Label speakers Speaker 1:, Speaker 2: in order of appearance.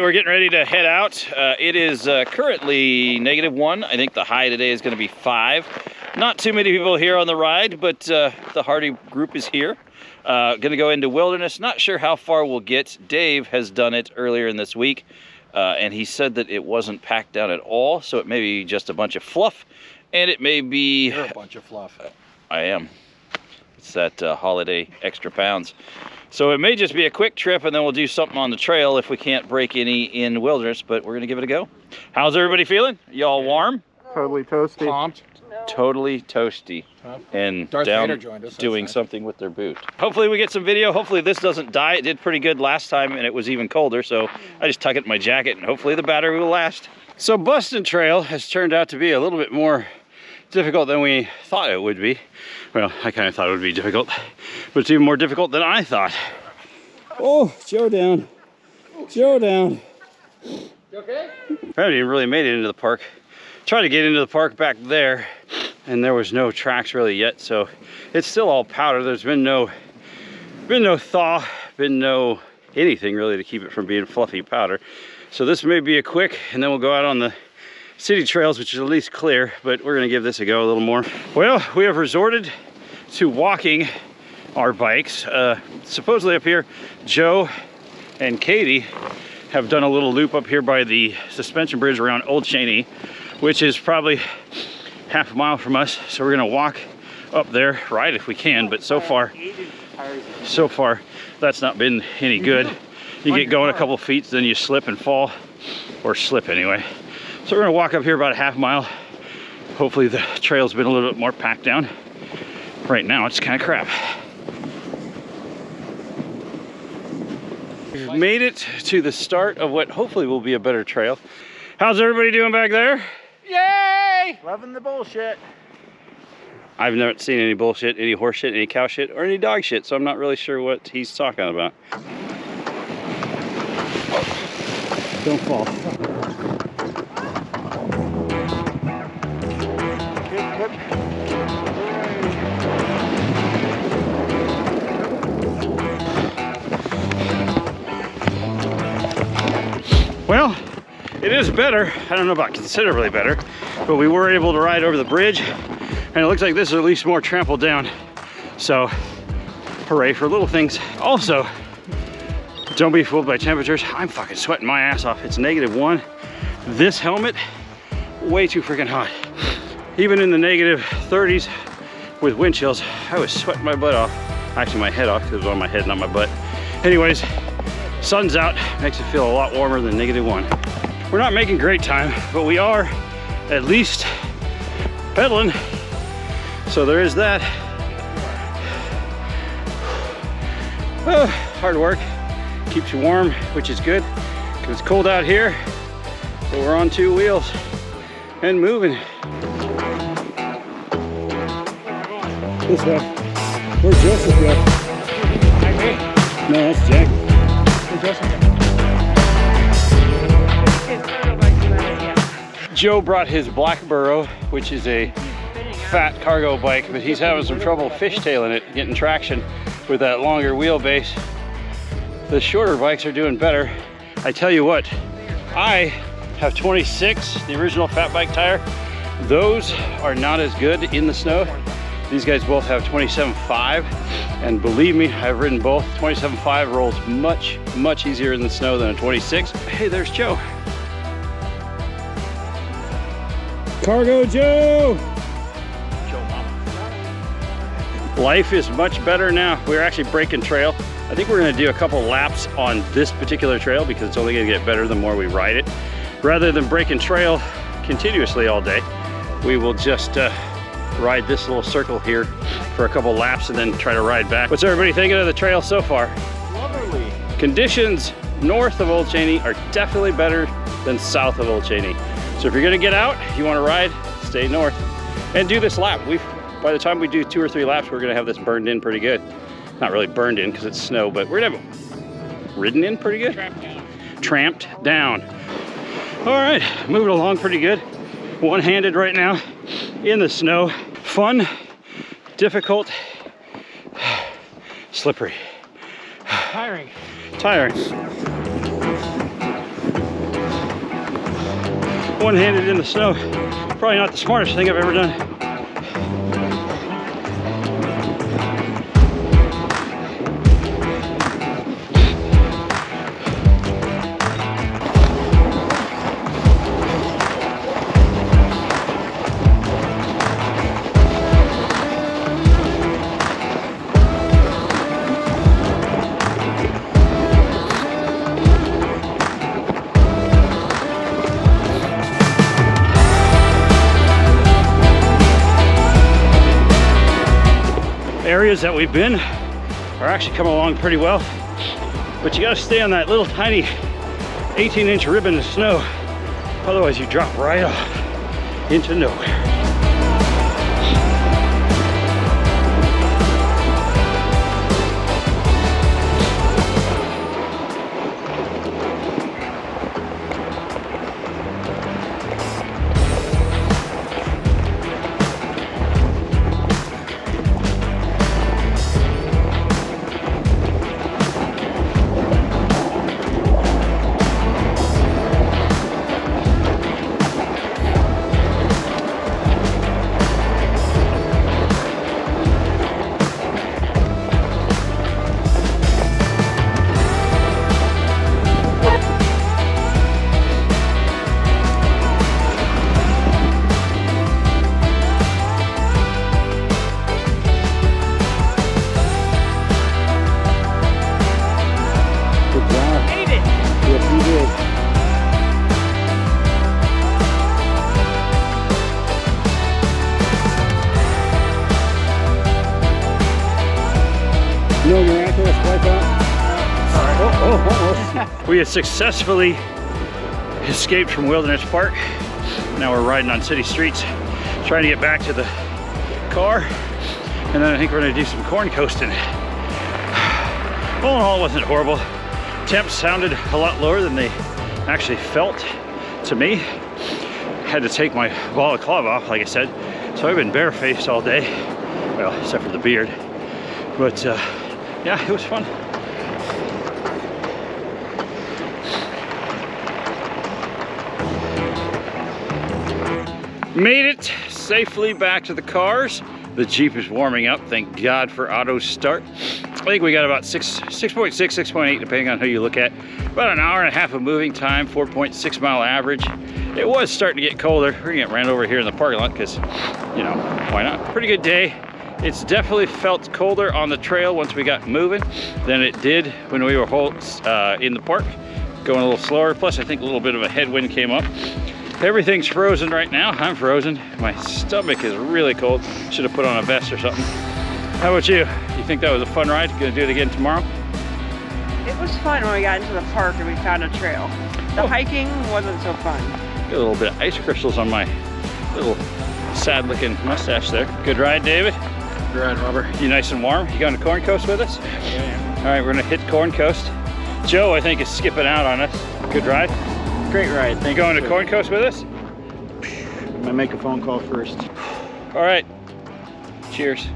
Speaker 1: We're getting ready to head out. It is currently -1. I think the high today is going to be 5. Not too many people here on the ride, but the Hardy group is here. Going to go into wilderness. Not sure how far we'll get. Dave has done it earlier in this week, and he said that it wasn't packed down at all, so it may be just a bunch of fluff, and it may be...
Speaker 2: You're a bunch of fluff.
Speaker 1: I am. It's that holiday extra pounds. So it may just be a quick trip, and then we'll do something on the trail if we can't break any in wilderness, but we're gonna give it a go. How's everybody feeling? Y'all warm?
Speaker 2: Totally toasty. Pumped.
Speaker 1: Totally toasty. And
Speaker 2: Darth
Speaker 1: down
Speaker 2: Vader joined us,
Speaker 1: doing
Speaker 2: nice.
Speaker 1: something with their boot. Hopefully we get some video. Hopefully this doesn't die. It did pretty good last time, and it was even colder, so I just tuck it in my jacket, and hopefully the battery will last. So Bustin' Trail has turned out to be a little bit more difficult than we thought it would be. Well, I kind of thought it would be difficult, but it's even more difficult than I thought. Oh, Joe down. Joe down.
Speaker 2: You okay?
Speaker 1: I haven't even really made it into the park. Tried to get into the park back there, and there was no tracks really yet, so it's still all powder. There's been no thaw, been no anything really to keep it from being fluffy powder. So this may be a quick, and then we'll go out on the city trails, which is at least clear, but we're gonna give this a go a little more. Well, we have resorted to walking our bikes. Supposedly up here, Joe and Katie have done a little loop up here by the suspension bridge around Old Cheney, which is probably half a mile from us. So we're gonna walk up there, ride if we can, but so far that's not been any good. You get going a couple of feet, then you slip and fall, or slip anyway. So we're gonna walk up here about a half mile. Hopefully the trail's been a little bit more packed down. Right now it's kind of crap. We've made it to the start of what hopefully will be a better trail. How's everybody doing back there?
Speaker 2: Yay! Loving the bullshit.
Speaker 1: I've never seen any bullshit, any horse shit, any cow shit, or any dog shit, so I'm not really sure what he's talking about. Don't fall. Well, it is better. I don't know about considerably better, but we were able to ride over the bridge, and it looks like this is at least more trampled down. So, hooray for little things. Also, don't be fooled by temperatures. I'm fucking sweating my ass off. It's -1. This helmet, way too freaking hot. Even in the -30s with wind chills, I was sweating my butt off. Actually, my head off, because it was on my head, not my butt. Anyways, sun's out, makes it feel a lot warmer than -1. We're not making great time, but we are at least pedaling. So there is that. Hard work, keeps you warm, which is good, because it's cold out here, but we're on 2 wheels and moving. This way. Where's Joseph go? No, that's Jack. Joe brought his Black Burro, which is a fat cargo bike, but he's having some trouble fishtailing it, getting traction with that longer wheelbase. The shorter bikes are doing better. I tell you what, I have 26, the original fat bike tire. Those are not as good in the snow. These guys both have 27.5, and believe me, I've ridden both. 27.5 rolls much, much easier in the snow than a 26. Hey, there's Joe. Cargo Joe! Joe Mama. Life is much better now. We're actually breaking trail. I think we're gonna do a couple laps on this particular trail because it's only gonna get better the more we ride it. Rather than breaking trail continuously all day, we will just ride this little circle here for a couple laps and then try to ride back. What's everybody thinking of the trail so far?
Speaker 2: Lovely.
Speaker 1: Conditions north of Old Cheney are definitely better than south of Old Cheney. So if you're gonna get out, you wanna ride, stay north and do this lap. By the time we do 2 or 3 laps, we're gonna have this burned in pretty good. Not really burned in because it's snow, but we're gonna have it ridden in pretty good. Tramped down. All right, moving along pretty good. One-handed right now in the snow. Fun, difficult, slippery.
Speaker 2: Tiring.
Speaker 1: Tiring. one-handed in the snow. Probably not the smartest thing I've ever done. Areas that we've been are actually coming along pretty well, but you got to stay on that little tiny 18-inch ribbon of snow, otherwise you drop right off into nowhere. No miraculous wipeout? We had successfully escaped from Wilderness Park. Now we're riding on city streets, trying to get back to the car. And then I think we're gonna do some corn coasting. All in all, it wasn't horrible. Temps sounded a lot lower than they actually felt to me. Had to take my ball of club off, like I said. So I've been barefaced all day. Well, except for the beard. But yeah, it was fun. Made it safely back to the cars. The Jeep is warming up, thank God for auto start. I think we got about 6.6, 6.8, depending on who you look at. About an hour and a half of moving time, 4.6 mile average. It was starting to get colder. We're gonna get ran over here in the parking lot because, you know, why not? Pretty good day. It's definitely felt colder on the trail once we got moving than it did when we were in the park, going a little slower. Plus, I think a little bit of a headwind came up. Everything's frozen right now. I'm frozen. My stomach is really cold. Should have put on a vest or something. How about you? You think that was a fun ride? Gonna do it again tomorrow?
Speaker 3: It was fun when we got into the park and we found a trail. The hiking wasn't so fun.
Speaker 1: Got a little bit of ice crystals on my little sad looking mustache there. Good ride, David?
Speaker 2: Good ride, Robert.
Speaker 1: You nice and warm? You going to Corn Coast with us?
Speaker 2: Yeah.
Speaker 1: All right, we're gonna hit Corn Coast. Joe, I think, is skipping out on us. Good ride?
Speaker 2: Great ride.
Speaker 1: You going to Corn Coast with us?
Speaker 2: I'm gonna make a phone call first.
Speaker 1: All right, cheers.